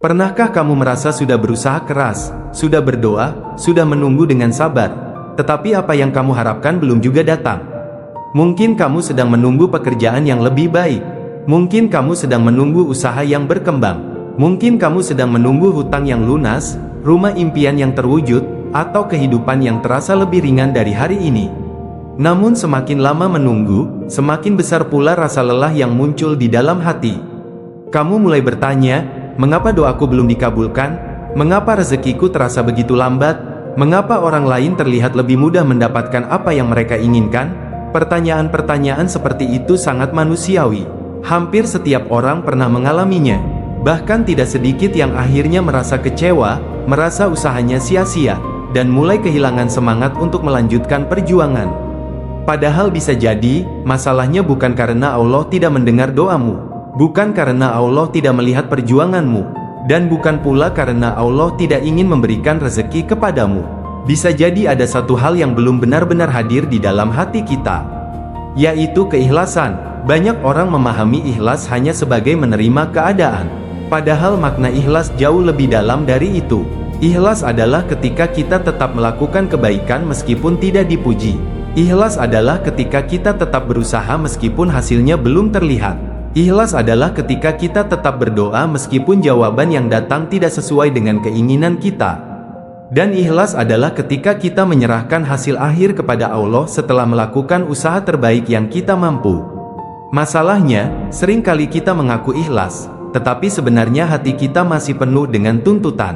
Pernahkah kamu merasa sudah berusaha keras, sudah berdoa, sudah menunggu dengan sabar, tetapi apa yang kamu harapkan belum juga datang? Mungkin kamu sedang menunggu pekerjaan yang lebih baik. Mungkin kamu sedang menunggu usaha yang berkembang. Mungkin kamu sedang menunggu hutang yang lunas, rumah impian yang terwujud, atau kehidupan yang terasa lebih ringan dari hari ini. Namun semakin lama menunggu, semakin besar pula rasa lelah yang muncul di dalam hati. Kamu mulai bertanya, mengapa doaku belum dikabulkan? Mengapa rezekiku terasa begitu lambat? Mengapa orang lain terlihat lebih mudah mendapatkan apa yang mereka inginkan? Pertanyaan-pertanyaan seperti itu sangat manusiawi. Hampir setiap orang pernah mengalaminya. Bahkan tidak sedikit yang akhirnya merasa kecewa, merasa usahanya sia-sia, dan mulai kehilangan semangat untuk melanjutkan perjuangan. Padahal bisa jadi, masalahnya bukan karena Allah tidak mendengar doamu. Bukan karena Allah tidak melihat perjuanganmu, dan bukan pula karena Allah tidak ingin memberikan rezeki kepadamu. Bisa jadi ada satu hal yang belum benar-benar hadir di dalam hati kita, yaitu keikhlasan. Banyak orang memahami ikhlas hanya sebagai menerima keadaan, padahal makna ikhlas jauh lebih dalam dari itu. Ikhlas adalah ketika kita tetap melakukan kebaikan meskipun tidak dipuji. Ikhlas adalah ketika kita tetap berusaha meskipun hasilnya belum terlihat. Ikhlas adalah ketika kita tetap berdoa meskipun jawaban yang datang tidak sesuai dengan keinginan kita. Dan ikhlas adalah ketika kita menyerahkan hasil akhir kepada Allah setelah melakukan usaha terbaik yang kita mampu. Masalahnya, seringkali kita mengaku ikhlas, tetapi sebenarnya hati kita masih penuh dengan tuntutan.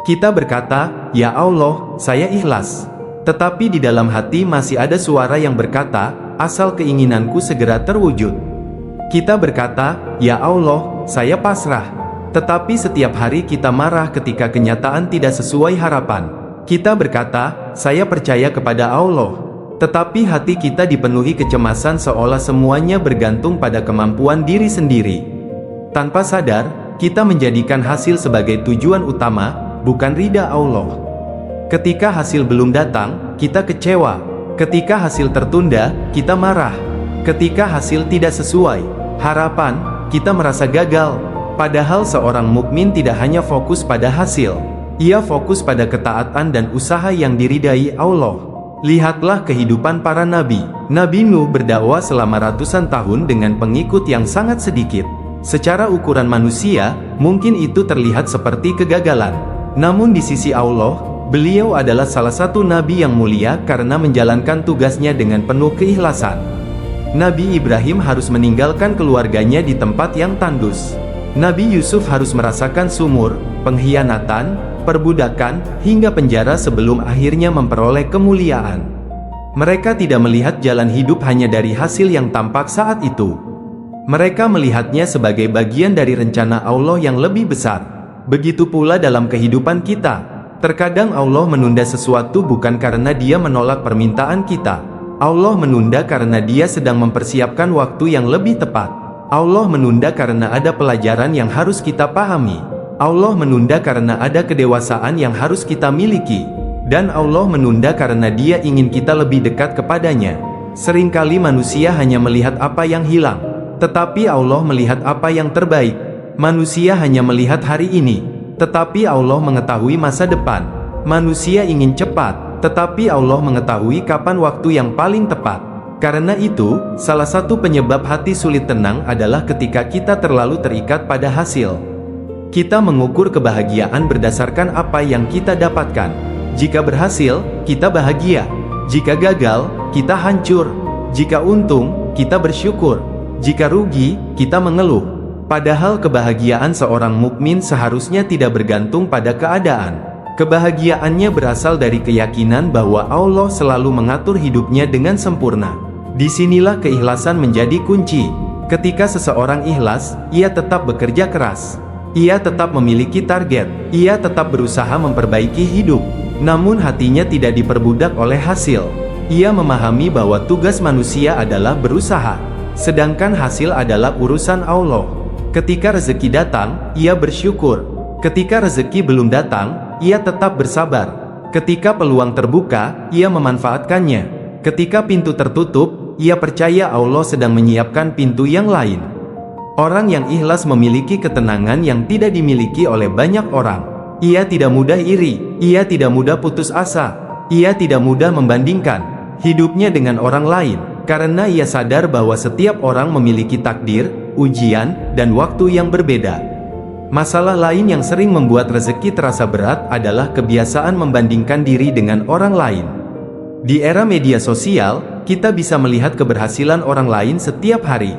Kita berkata, "Ya Allah, saya ikhlas." Tetapi di dalam hati masih ada suara yang berkata, "Asal keinginanku segera terwujud." Kita berkata, "Ya Allah, saya pasrah." Tetapi setiap hari kita marah ketika kenyataan tidak sesuai harapan. Kita berkata, "Saya percaya kepada Allah." Tetapi hati kita dipenuhi kecemasan seolah semuanya bergantung pada kemampuan diri sendiri. Tanpa sadar, kita menjadikan hasil sebagai tujuan utama, bukan ridha Allah. Ketika hasil belum datang, kita kecewa. Ketika hasil tertunda, kita marah. Ketika hasil tidak sesuai harapan, kita merasa gagal. Padahal seorang mukmin tidak hanya fokus pada hasil, ia fokus pada ketaatan dan usaha yang diridai Allah. Lihatlah kehidupan para nabi. Nabi Nuh berdakwah selama ratusan tahun dengan pengikut yang sangat sedikit. Secara ukuran manusia, mungkin itu terlihat seperti kegagalan. Namun di sisi Allah, beliau adalah salah satu nabi yang mulia karena menjalankan tugasnya dengan penuh keikhlasan. Nabi Ibrahim harus meninggalkan keluarganya di tempat yang tandus. Nabi Yusuf harus merasakan sumur, pengkhianatan, perbudakan, hingga penjara sebelum akhirnya memperoleh kemuliaan. Mereka tidak melihat jalan hidup hanya dari hasil yang tampak saat itu. Mereka melihatnya sebagai bagian dari rencana Allah yang lebih besar. Begitu pula dalam kehidupan kita. Terkadang Allah menunda sesuatu bukan karena Dia menolak permintaan kita. Allah menunda karena Dia sedang mempersiapkan waktu yang lebih tepat. Allah menunda karena ada pelajaran yang harus kita pahami. Allah menunda karena ada kedewasaan yang harus kita miliki. Dan Allah menunda karena Dia ingin kita lebih dekat kepadanya. Seringkali manusia hanya melihat apa yang hilang, tetapi Allah melihat apa yang terbaik. Manusia hanya melihat hari ini, tetapi Allah mengetahui masa depan. Manusia ingin cepat, tetapi Allah mengetahui kapan waktu yang paling tepat. Karena itu, salah satu penyebab hati sulit tenang adalah ketika kita terlalu terikat pada hasil. Kita mengukur kebahagiaan berdasarkan apa yang kita dapatkan. Jika berhasil, kita bahagia. Jika gagal, kita hancur. Jika untung, kita bersyukur. Jika rugi, kita mengeluh. Padahal kebahagiaan seorang mukmin seharusnya tidak bergantung pada keadaan. Kebahagiaannya berasal dari keyakinan bahwa Allah selalu mengatur hidupnya dengan sempurna. Disinilah keikhlasan menjadi kunci. Ketika seseorang ikhlas, ia tetap bekerja keras. Ia tetap memiliki target. Ia tetap berusaha memperbaiki hidup. Namun hatinya tidak diperbudak oleh hasil. Ia memahami bahwa tugas manusia adalah berusaha, sedangkan hasil adalah urusan Allah. Ketika rezeki datang, ia bersyukur. Ketika rezeki belum datang, ia tetap bersabar. Ketika peluang terbuka, ia memanfaatkannya. Ketika pintu tertutup, ia percaya Allah sedang menyiapkan pintu yang lain. Orang yang ikhlas memiliki ketenangan yang tidak dimiliki oleh banyak orang. Ia tidak mudah iri, ia tidak mudah putus asa, ia tidak mudah membandingkan hidupnya dengan orang lain, karena ia sadar bahwa setiap orang memiliki takdir, ujian, dan waktu yang berbeda. Masalah lain yang sering membuat rezeki terasa berat adalah kebiasaan membandingkan diri dengan orang lain. Di era media sosial, kita bisa melihat keberhasilan orang lain setiap hari.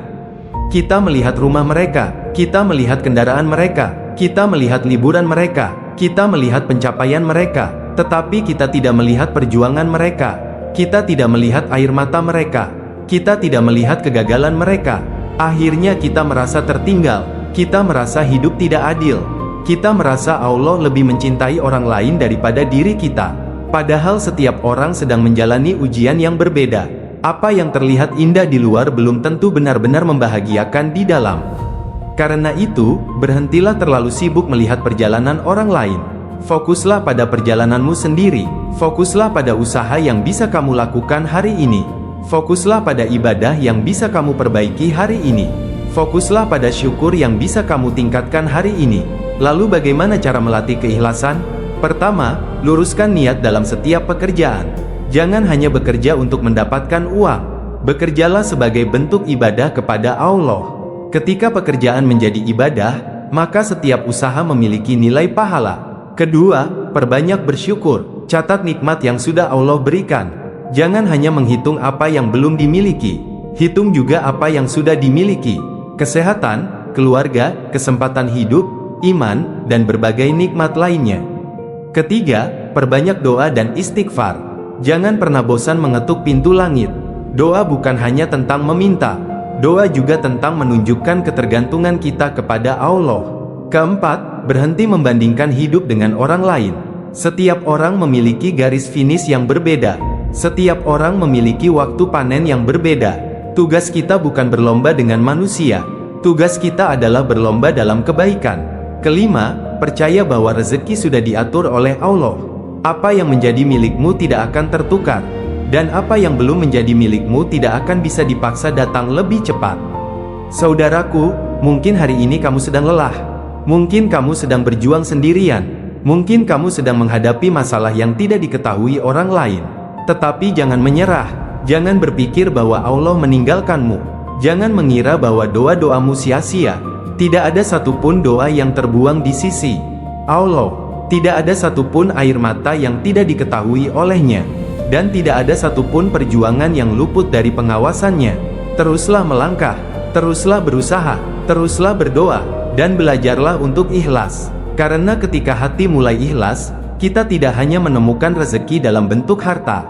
Kita melihat rumah mereka, kita melihat kendaraan mereka, kita melihat liburan mereka, kita melihat pencapaian mereka, tetapi kita tidak melihat perjuangan mereka. Kita tidak melihat air mata mereka, kita tidak melihat kegagalan mereka. Akhirnya kita merasa tertinggal, kita merasa hidup tidak adil, kita merasa Allah lebih mencintai orang lain daripada diri kita. Padahal setiap orang sedang menjalani ujian yang berbeda. Apa yang terlihat indah di luar belum tentu benar-benar membahagiakan di dalam. Karena itu, berhentilah terlalu sibuk melihat perjalanan orang lain. Fokuslah pada perjalananmu sendiri. Fokuslah pada usaha yang bisa kamu lakukan hari ini. Fokuslah pada ibadah yang bisa kamu perbaiki hari ini. Fokuslah pada syukur yang bisa kamu tingkatkan hari ini. Lalu bagaimana cara melatih keikhlasan? Pertama, luruskan niat dalam setiap pekerjaan. Jangan hanya bekerja untuk mendapatkan uang. Bekerjalah sebagai bentuk ibadah kepada Allah. Ketika pekerjaan menjadi ibadah, maka setiap usaha memiliki nilai pahala. Kedua, perbanyak bersyukur. Catat nikmat yang sudah Allah berikan. Jangan hanya menghitung apa yang belum dimiliki. Hitung juga apa yang sudah dimiliki. Kesehatan, keluarga, kesempatan hidup, iman, dan berbagai nikmat lainnya. Ketiga, perbanyak doa dan istighfar. Jangan pernah bosan mengetuk pintu langit. Doa bukan hanya tentang meminta. Doa juga tentang menunjukkan ketergantungan kita kepada Allah. Keempat, berhenti membandingkan hidup dengan orang lain. Setiap orang memiliki garis finish yang berbeda. Setiap orang memiliki waktu panen yang berbeda. Tugas kita bukan berlomba dengan manusia. Tugas kita adalah berlomba dalam kebaikan. Kelima, percaya bahwa rezeki sudah diatur oleh Allah. Apa yang menjadi milikmu tidak akan tertukar, dan apa yang belum menjadi milikmu tidak akan bisa dipaksa datang lebih cepat. Saudaraku, mungkin hari ini kamu sedang lelah. Mungkin kamu sedang berjuang sendirian. Mungkin kamu sedang menghadapi masalah yang tidak diketahui orang lain. Tetapi jangan menyerah. Jangan berpikir bahwa Allah meninggalkanmu. Jangan mengira bahwa doa-doamu sia-sia. Tidak ada satupun doa yang terbuang di sisi Allah. Tidak ada satupun air mata yang tidak diketahui olehnya. Dan tidak ada satupun perjuangan yang luput dari pengawasannya. Teruslah melangkah, teruslah berusaha, teruslah berdoa, dan belajarlah untuk ikhlas. Karena ketika hati mulai ikhlas, kita tidak hanya menemukan rezeki dalam bentuk harta.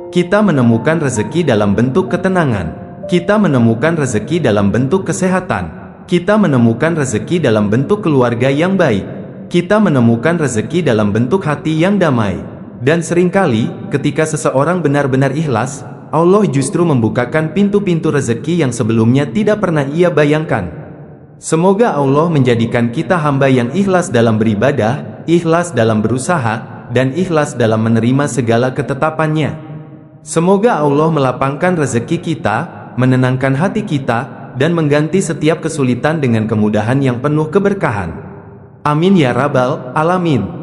Kita menemukan rezeki dalam bentuk ketenangan. Kita menemukan rezeki dalam bentuk kesehatan. Kita menemukan rezeki dalam bentuk keluarga yang baik. Kita menemukan rezeki dalam bentuk hati yang damai. Dan seringkali, ketika seseorang benar-benar ikhlas, Allah justru membukakan pintu-pintu rezeki yang sebelumnya tidak pernah ia bayangkan. Semoga Allah menjadikan kita hamba yang ikhlas dalam beribadah, ikhlas dalam berusaha, dan ikhlas dalam menerima segala ketetapannya. Semoga Allah melapangkan rezeki kita, menenangkan hati kita, dan mengganti setiap kesulitan dengan kemudahan yang penuh keberkahan. Amin ya rabbal alamin.